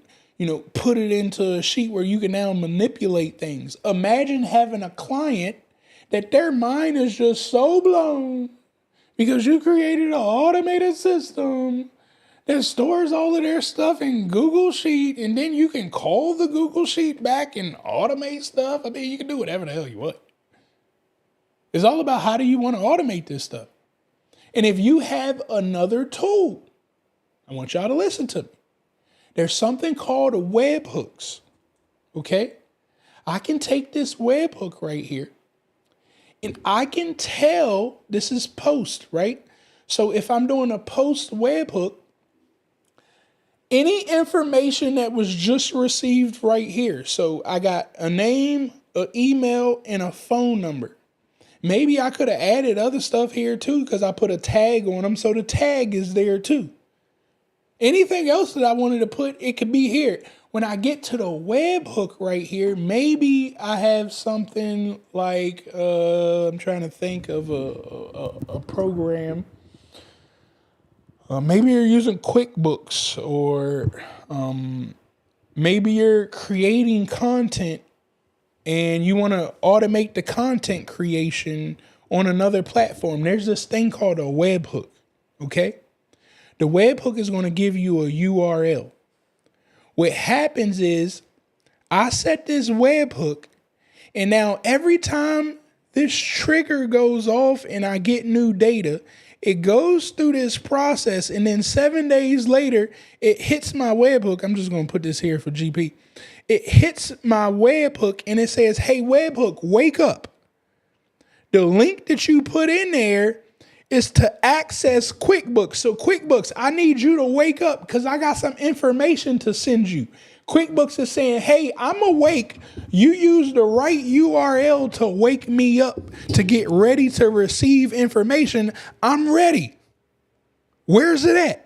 put it into a sheet where you can now manipulate things. Imagine having a client that their mind is just so blown because you created an automated system that stores all of their stuff in Google Sheet, and then you can call the Google Sheet back and automate stuff. You can do whatever the hell you want. It's all about how do you want to automate this stuff. And if you have another tool, I want y'all to listen to me. There's something called a webhooks, okay? I can take this webhook right here, and I can tell this is post, right? So if I'm doing a post webhook, any information that was just received right here. So I got a name, an email, and a phone number. Maybe I could have added other stuff here too, because I put a tag on them, so the tag is there too. Anything else that I wanted to put, it could be here. When I get to the webhook right here, maybe I have something like, I'm trying to think of a program. Maybe you're using QuickBooks, or maybe you're creating content and you want to automate the content creation on another platform. There's this thing called a webhook, okay? The webhook is going to give you a URL. What happens is I set this webhook, and now every time this trigger goes off and I get new data, It goes through this process, and then 7 days later, it hits my webhook. I'm just going to put this here for GP. It hits my webhook, and it says, hey, webhook, wake up. The link that you put in there is to access QuickBooks. So QuickBooks, I need you to wake up because I got some information to send you. QuickBooks is saying, hey, I'm awake. You use the right URL to wake me up to get ready to receive information. I'm ready. Where's it at?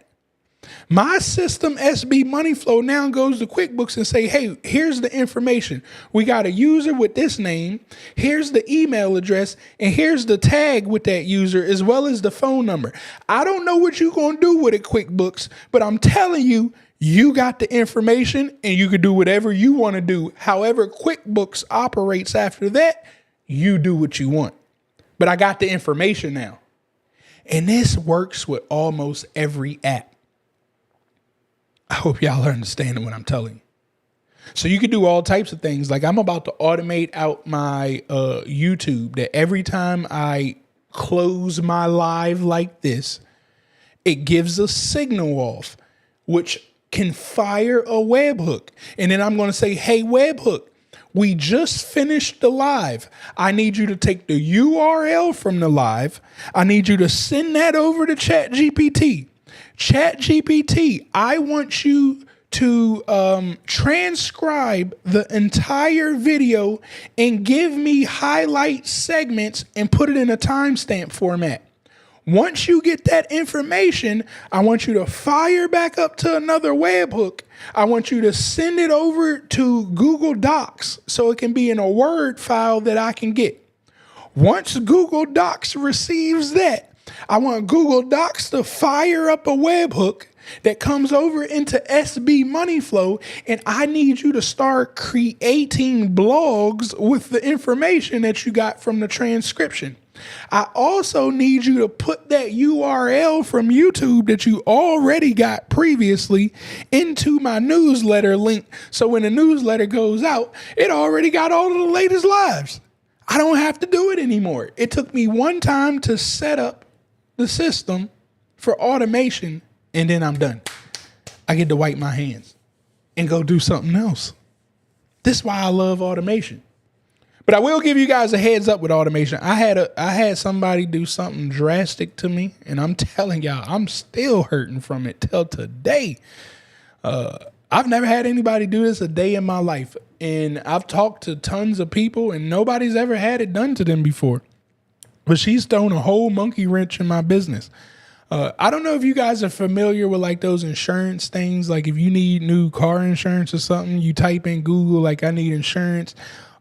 My system, SB Money Flow, now goes to QuickBooks and say, hey, here's the information. We got a user with this name. Here's the email address. And here's the tag with that user as well as the phone number. I don't know what you're going to do with it, QuickBooks, but I'm telling you, you got the information and you can do whatever you want to do. However, QuickBooks operates after that, you do what you want. But I got the information now. And this works with almost every app. I hope y'all are understanding what I'm telling you. So you can do all types of things. Like I'm about to automate out my YouTube that every time I close my live like this, it gives a signal off, which can fire a webhook. And then I'm going to say, hey, webhook, we just finished the live. I need you to take the URL from the live. I need you to send that over to ChatGPT. ChatGPT, I want you to transcribe the entire video and give me highlight segments and put it in a timestamp format. Once you get that information, I want you to fire back up to another webhook. I want you to send it over to Google Docs so it can be in a Word file that I can get. Once Google Docs receives that, I want Google Docs to fire up a webhook that comes over into SB Money Flow, and I need you to start creating blogs with the information that you got from the transcription. I also need you to put that URL from YouTube that you already got previously into my newsletter link. So when the newsletter goes out, it already got all of the latest lives. I don't have to do it anymore. It took me one time to set up the system for automation, and then I'm done. I get to wipe my hands and go do something else. This is why I love automation. But I will give you guys a heads up with automation. I had somebody do something drastic to me, and I'm telling y'all, I'm still hurting from it till today. I've never had anybody do this a day in my life, and I've talked to tons of people, and nobody's ever had it done to them before. But she's thrown a whole monkey wrench in my business. I don't know if you guys are familiar with like those insurance things. Like if you need new car insurance or something, you type in Google, like I need insurance.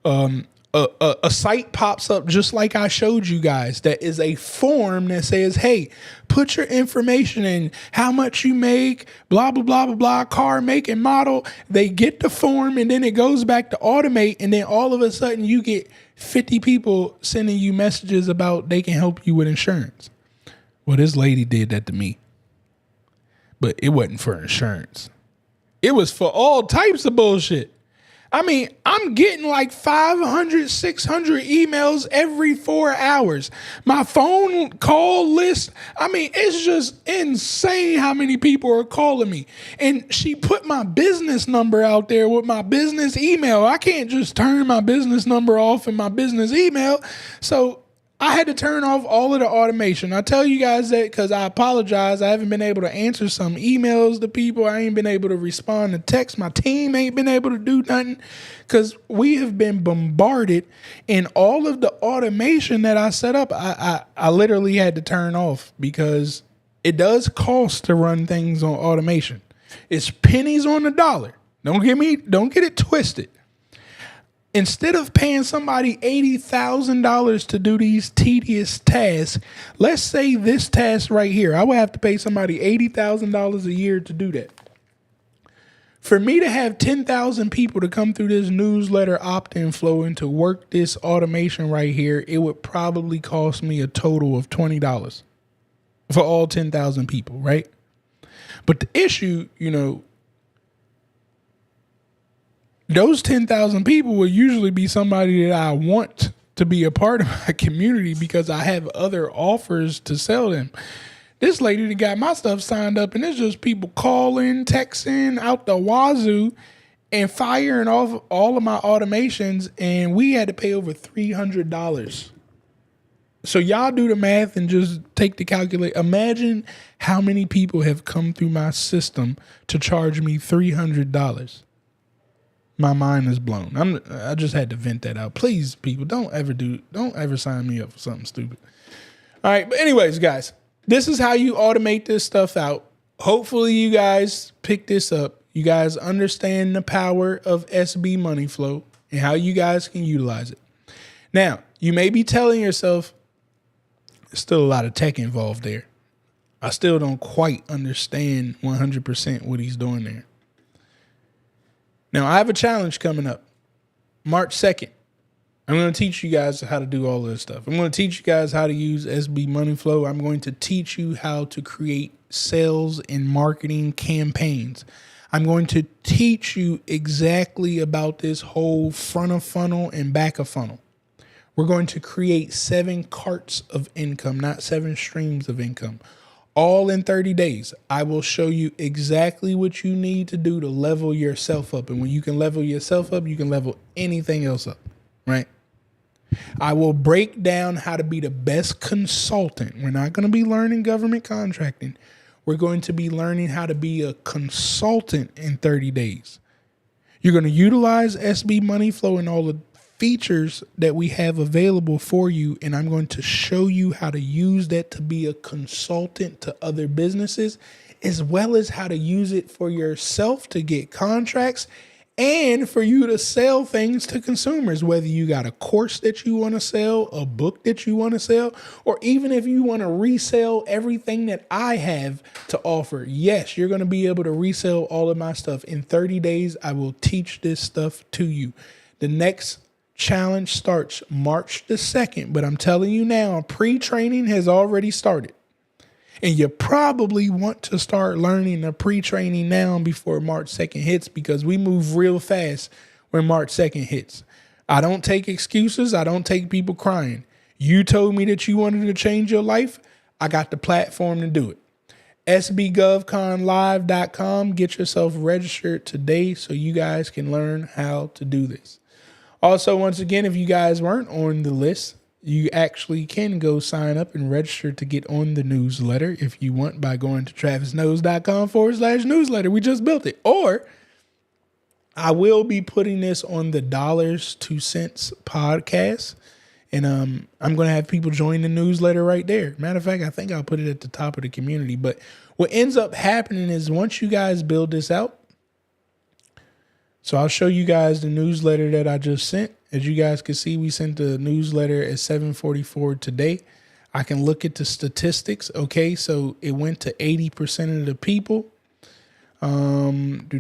A site pops up just like I showed you guys. That is a form that says, hey, put your information in, how much you make, blah, blah, blah, blah, blah, car make and model. They get the form and then it goes back to automate. And then all of a sudden you get 50 people sending you messages about they can help you with insurance. Well, this lady did that to me, but it wasn't for insurance. It was for all types of bullshit. I mean, I'm getting like 500, 600 emails every 4 hours. My phone call list, I mean, it's just insane how many people are calling me. And she put my business number out there with my business email. I can't just turn my business number off in my business email. So I had to turn off all of the automation. I tell you guys that because I apologize. I haven't been able to answer some emails to people. I ain't been able to respond to text. My team ain't been able to do nothing because we have been bombarded. And all of the automation that I set up, I literally had to turn off because it does cost to run things on automation. It's pennies on the dollar. Don't get it twisted. Instead of paying somebody $80,000 to do these tedious tasks, let's say this task right here, I would have to pay somebody $80,000 a year to do that. For me to have 10,000 people to come through this newsletter opt-in flow and to work this automation right here, it would probably cost me a total of $20 for all 10,000 people, right? But the issue, those 10,000 people will usually be somebody that I want to be a part of my community because I have other offers to sell them. This lady that got my stuff signed up, and it's just people calling, texting out the wazoo and firing off all of my automations, and we had to pay over $300. So y'all do the math and just take the calculate. Imagine how many people have come through my system to charge me $300. My mind is blown. I just had to vent that out. Please, people, don't ever sign me up for something stupid. All right, but anyways, guys, this is how you automate this stuff out. Hopefully you guys pick this up. You guys understand the power of SB money flow and how you guys can utilize it. Now, you may be telling yourself, there's still a lot of tech involved there. I still don't quite understand 100% what he's doing there. Now, I have a challenge coming up, March 2nd. I'm going to teach you guys how to do all of this stuff. I'm going to teach you guys how to use SB Money Flow. I'm going to teach you how to create sales and marketing campaigns. I'm going to teach you exactly about this whole front of funnel and back of funnel. We're going to create 7 carts of income, not 7 streams of income. All in 30 days. I will show you exactly what you need to do to level yourself up. And when you can level yourself up, you can level anything else up, right? I will break down how to be the best consultant. We're not going to be learning government contracting. We're going to be learning how to be a consultant in 30 days. You're going to utilize SB Money Flow and all the features that we have available for you, and I'm going to show you how to use that to be a consultant to other businesses, as well as how to use it for yourself to get contracts and for you to sell things to consumers, whether you got a course that you want to sell, a book that you want to sell, or even if you want to resell everything that I have to offer. Yes, you're going to be able to resell all of my stuff. In 30 days, I will teach this stuff to you. The next challenge starts March the 2nd, but I'm telling you now, pre-training has already started. And you probably want to start learning the pre-training now before March 2nd hits, because we move real fast when March 2nd hits. I don't take excuses. I don't take people crying. You told me that you wanted to change your life. I got the platform to do it. sbgovconlive.com. Get yourself registered today so you guys can learn how to do this. Also, once again, if you guys weren't on the list, you actually can go sign up and register to get on the newsletter if you want by going to travisknows.com/newsletter. We just built it. Or I will be putting this on the Dollars 2 Cents podcast. And I'm going to have people join the newsletter right there. Matter of fact, I think I'll put it at the top of the community. But what ends up happening is once you guys build this out, so I'll show you guys the newsletter that I just sent. As you guys can see, we sent the newsletter at 7:44 today. I can look at the statistics. Okay, so it went to 80% of the people. And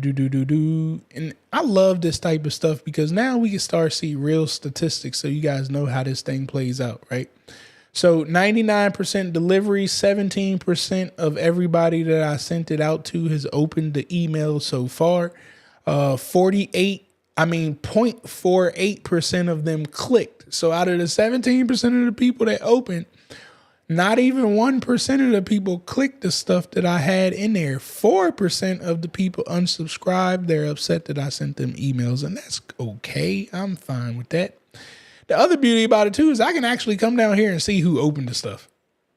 I love this type of stuff because now we can start see real statistics so you guys know how this thing plays out, right? So 99% delivery, 17% of everybody that I sent it out to has opened the email so far. 0.48% of them clicked. So out of the 17% of the people that opened, not even 1% of the people clicked the stuff that I had in there. 4% of the people unsubscribed. They're upset that I sent them emails, and that's okay. I'm fine with that. The other beauty about it too is I can actually come down here and see who opened the stuff.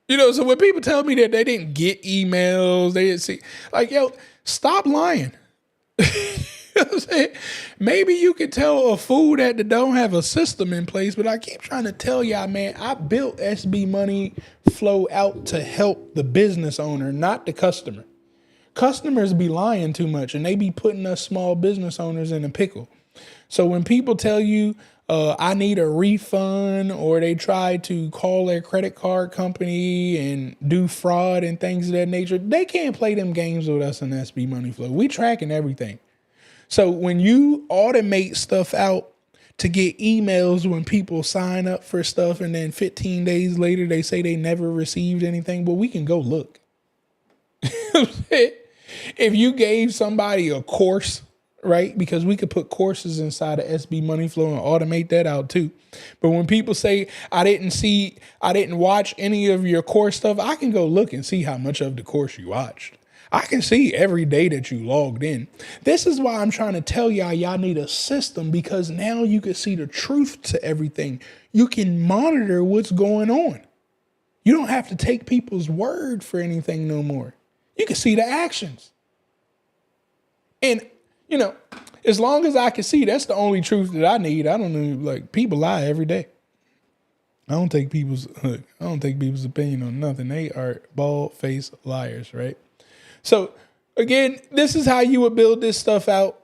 You know, so when people tell me that they didn't get emails, they didn't see, like, yo, stop lying. You know what I'm saying? Maybe you could tell a fool that they don't have a system in place, but I keep trying to tell y'all, man, I built SB Money Flow out to help the business owner, not the customer. Customers be lying too much, and they be putting us small business owners in a pickle. So when people tell you, I need a refund, or they try to call their credit card company and do fraud and things of that nature, they can't play them games with us in SB Money Flow. We tracking everything. So when you automate stuff out to get emails when people sign up for stuff and then 15 days later they say they never received anything, well, we can go look. If you gave somebody a course, right? Because we could put courses inside of SB Money Flow and automate that out too. But when people say, I didn't watch any of your course stuff, I can go look and see how much of the course you watched. I can see every day that you logged in. This is why I'm trying to tell y'all need a system, because now you can see the truth to everything. You can monitor what's going on. You don't have to take people's word for anything no more. You can see the actions. And, as long as I can see, that's the only truth that I need. I don't know, like, people lie every day. I don't take people's opinion on nothing. They are bald-faced liars, right? So, again, this is how you would build this stuff out.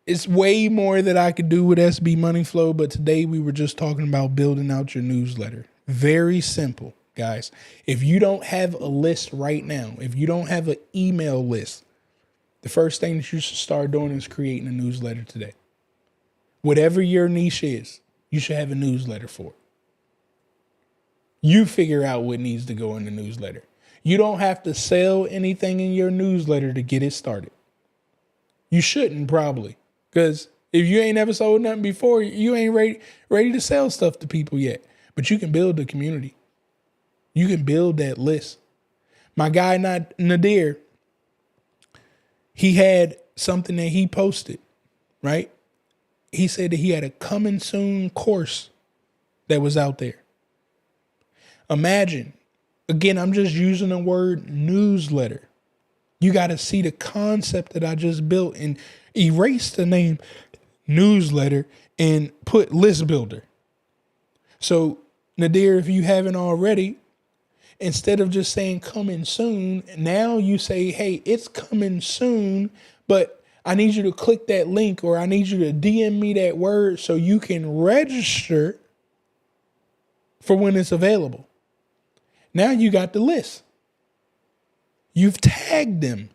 It's way more that I could do with SB Money Flow, but today we were just talking about building out your newsletter. Very simple, guys. If you don't have a list right now, if you don't have an email list, the first thing that you should start doing is creating a newsletter today. Whatever your niche is, you should have a newsletter for it. You figure out what needs to go in the newsletter. You don't have to sell anything in your newsletter to get it started. You shouldn't, probably, because if you ain't never sold nothing before, you ain't ready to sell stuff to people yet. But you can build a community. You can build that list. My guy, Nadir, he had something that he posted, right? He said that he had a coming soon course that was out there. Imagine, again, I'm just using the word newsletter. You got to see the concept that I just built and erase the name newsletter and put list builder. So, Nadir, if you haven't already, instead of just saying coming soon, now you say, hey, it's coming soon, but I need you to click that link, or I need you to DM me that word so you can register for when it's available. Now you got the list. You've tagged them.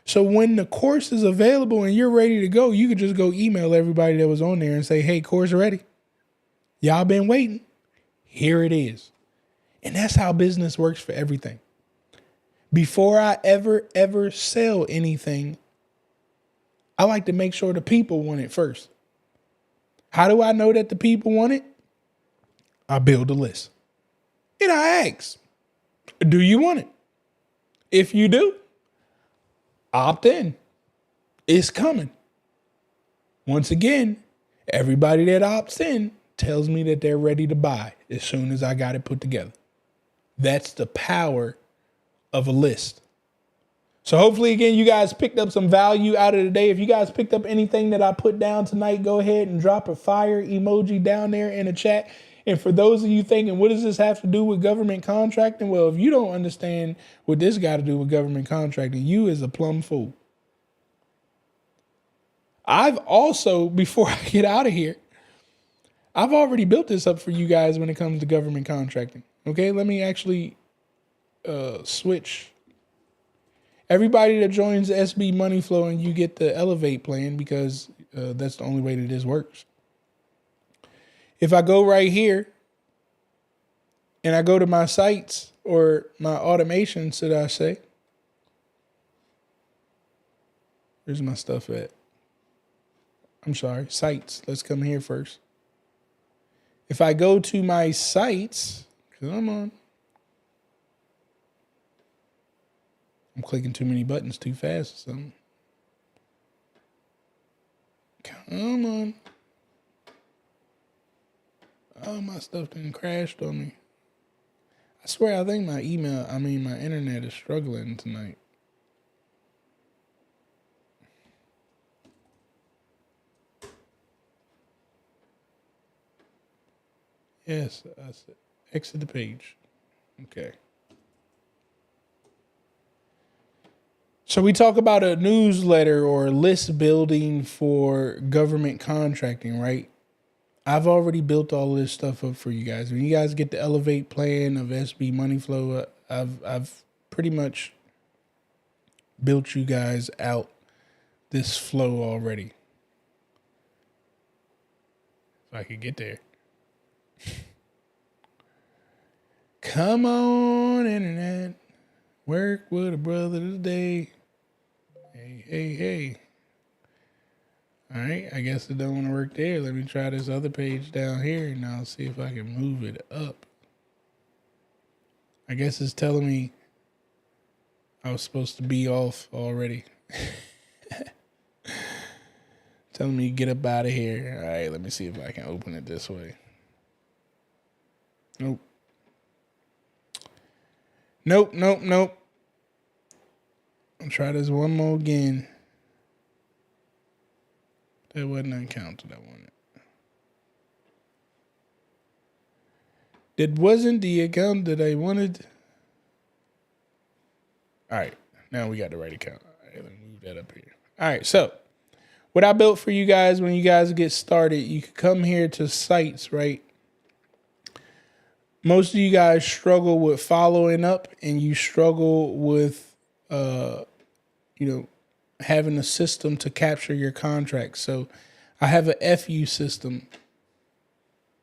So when the course is available and you're ready to go, you could just go email everybody that was on there and say, hey, course ready. Y'all been waiting. Here it is. And that's how business works for everything. Before I ever sell anything, I like to make sure the people want it first. How do I know that the people want it? I build a list. And I ask, do you want it? If you do, opt in. It's coming. Once again, everybody that opts in tells me that they're ready to buy as soon as I got it put together. That's the power of a list. So hopefully, again, you guys picked up some value out of the day. If you guys picked up anything that I put down tonight, go ahead and drop a fire emoji down there in the chat. And for those of you thinking, what does this have to do with government contracting? Well, if you don't understand what this got to do with government contracting, you is a plumb fool. I've also, before I get out of here, I've already built this up for you guys when it comes to government contracting. Okay, let me actually switch. Everybody that joins SB Money Flow, and you get the Elevate plan, because that's the only way that this works. If I go right here and I go to my sites, or my automations, should I say, where's my stuff at? I'm sorry, sites. Let's come here first. If I go to my sites, come on. I'm clicking too many buttons too fast or something. Come on. Oh, my stuff done crashed on me. I swear, I think my internet is struggling tonight. Yes, I said exit the page. Okay. So we talk about a newsletter or list building for government contracting, right? I've already built all this stuff up for you guys. When you guys get the Elevate plan of SB Money Flow, I've pretty much built you guys out this flow already. If I could get there. Come on, internet. Work with a brother today. Hey. All right, I guess it don't want to work there. Let me try this other page down here, and I'll see if I can move it up. I guess it's telling me I was supposed to be off already. Telling me to get up out of here. All right, let me see if I can open it this way. Nope. Nope. I'll try this one more again. That wasn't uncounted. I wanted. It wasn't the account that I wanted. All right, now we got the right account. All right, let me move that up here. All right, so what I built for you guys when you guys get started, you can come here to sites, right? Most of you guys struggle with following up, and you struggle with, having a system to capture your contracts. So I have a FU system.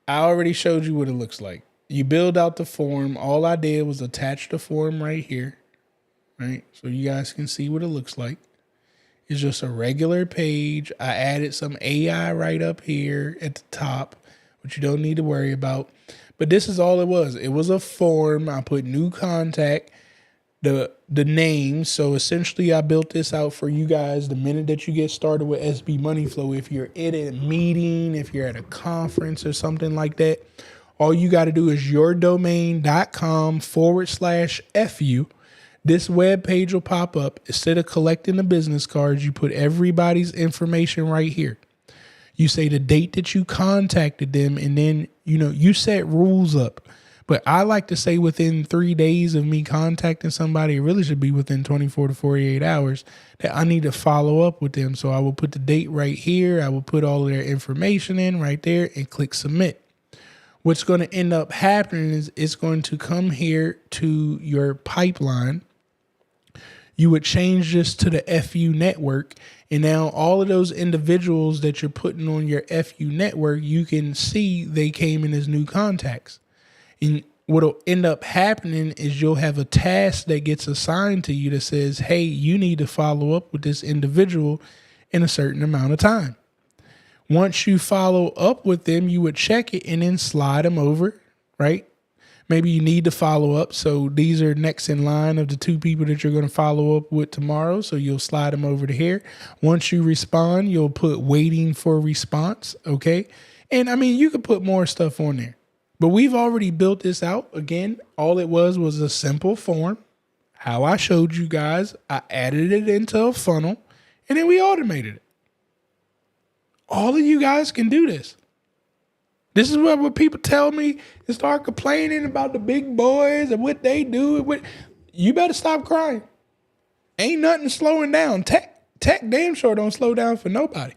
I already showed you what it looks like. You build out the form. All I did was attach the form right here, right? So you guys can see what it looks like. It's just a regular page. I added some AI right up here at the top, which you don't need to worry about. But this is all it was. It was a form. I put new contact, the name. So essentially I built this out for you guys the minute that you get started with SB Money Flow. If you're at a meeting, if you're at a conference or something like that, all you got to do is yourdomain.com/FU. This web page will pop up. Instead of collecting the business cards, you put everybody's information right here. You say the date that you contacted them, and then, you set rules up. But I like to say within 3 days of me contacting somebody, it really should be within 24 to 48 hours, that I need to follow up with them. So I will put the date right here. I will put all of their information in right there and click submit. What's going to end up happening is it's going to come here to your pipeline. You would change this to the FU network. And now all of those individuals that you're putting on your FU network, you can see they came in as new contacts. And what'll end up happening is you'll have a task that gets assigned to you that says, hey, you need to follow up with this individual in a certain amount of time. Once you follow up with them, you would check it and then slide them over, right? Maybe you need to follow up. So these are next in line of the 2 people that you're going to follow up with tomorrow. So you'll slide them over to here. Once you respond, you'll put waiting for response. Okay. And you could put more stuff on there, but we've already built this out. Again, all it was a simple form. How I showed you guys, I added it into a funnel, and then we automated it. All of you guys can do this. This is what people tell me and start complaining about the big boys and what they do. You better stop crying. Ain't nothing slowing down. Tech damn sure don't slow down for nobody.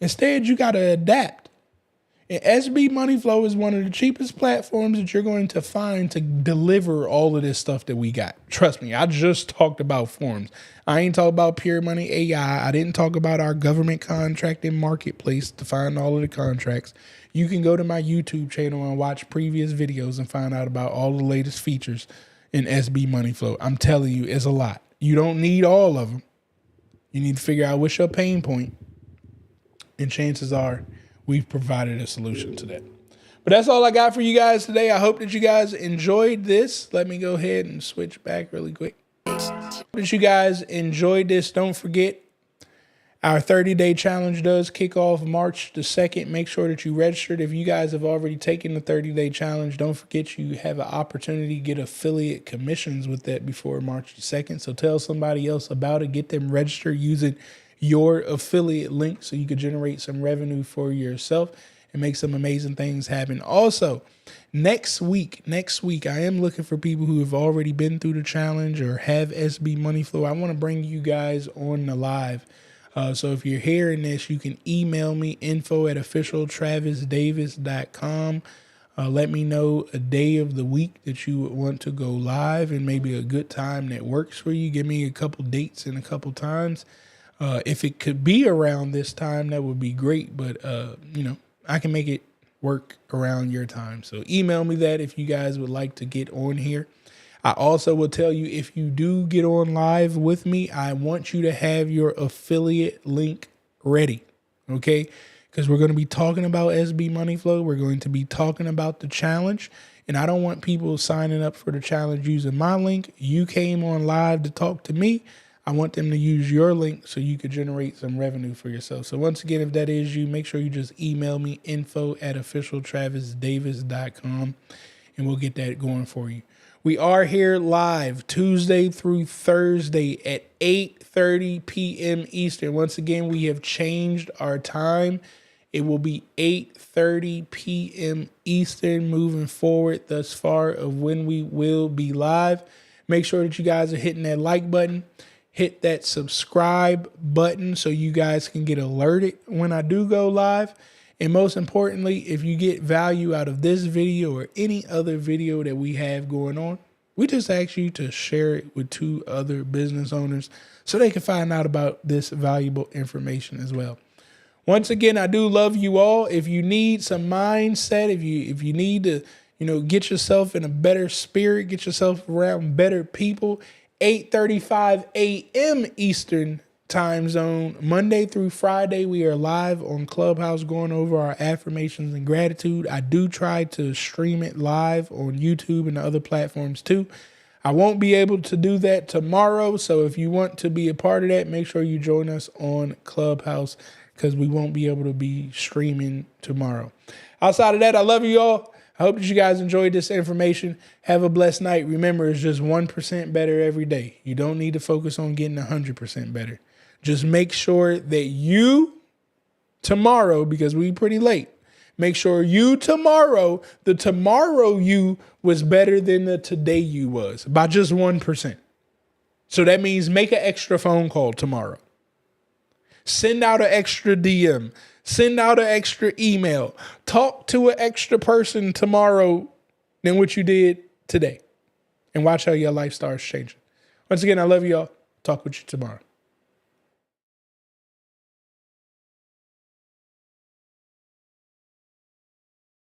Instead, you got to adapt. And SB Money Flow is one of the cheapest platforms that you're going to find to deliver all of this stuff that we got. Trust me, I just talked about forms. I ain't talking about Pure Money AI. I didn't talk about our government contracting marketplace to find all of the contracts. You can go to my YouTube channel and watch previous videos and find out about all the latest features in SB Money Flow. I'm telling you, it's a lot. You don't need all of them. You need to figure out what's your pain point, and chances are we've provided a solution to that. But that's all I got for you guys today. I hope that you guys enjoyed this. Let me go ahead and switch back really quick. Hope that you guys enjoyed this. Don't forget, our 30-day challenge does kick off March the 2nd. Make sure that you registered. If you guys have already taken the 30-day challenge, don't forget you have an opportunity to get affiliate commissions with that before March the 2nd. So tell somebody else about it. Get them registered using your affiliate link so you could generate some revenue for yourself and make some amazing things happen. Also, next week, I am looking for people who have already been through the challenge or have SB Money Flow. I want to bring you guys on the live. So if you're hearing this, you can email me info@officialtravisdavis.com. Let me know a day of the week that you would want to go live and maybe a good time that works for you. Give me a couple dates and a couple times. If it could be around this time, that would be great. But, I can make it work around your time. So email me that if you guys would like to get on here. I also will tell you, if you do get on live with me, I want you to have your affiliate link ready. okay? Because we're going to be talking about SB Money Flow. We're going to be talking about the challenge. And I don't want people signing up for the challenge using my link. You came on live to talk to me. I want them to use your link so you could generate some revenue for yourself. So once again, if that is you, make sure you just email me info@officialtravisdavis.com and we'll get that going for you. We are here live Tuesday through Thursday at 8:30 p.m. Eastern. Once again, we have changed our time. It will be 8:30 p.m. Eastern moving forward thus far of when we will be live. Make sure that you guys are hitting that like button. Hit that subscribe button so you guys can get alerted when I do go live. And most importantly, if you get value out of this video or any other video that we have going on, we just ask you to share it with 2 other business owners so they can find out about this valuable information as well. Once again, I do love you all. If you need some mindset, if you need to, get yourself in a better spirit, get yourself around better people, 8:35 a.m. Eastern time zone, Monday through Friday, we are live on Clubhouse going over our affirmations and gratitude. I do try to stream it live on YouTube and other platforms too. I won't be able to do that tomorrow. So if you want to be a part of that, make sure you join us on Clubhouse because we won't be able to be streaming tomorrow. Outside of that, I love you all. I hope that you guys enjoyed this information. Have a blessed night. Remember, it's just 1% better every day. You don't need to focus on getting 100% better. Just make sure that you tomorrow, because we pretty late, make sure you tomorrow, the tomorrow you was better than the today you was by just 1%. So that means make an extra phone call tomorrow. Send out an extra DM. Send out an extra email. Talk to an extra person tomorrow than what you did today. And watch how your life starts changing. Once again, I love y'all. Talk with you tomorrow.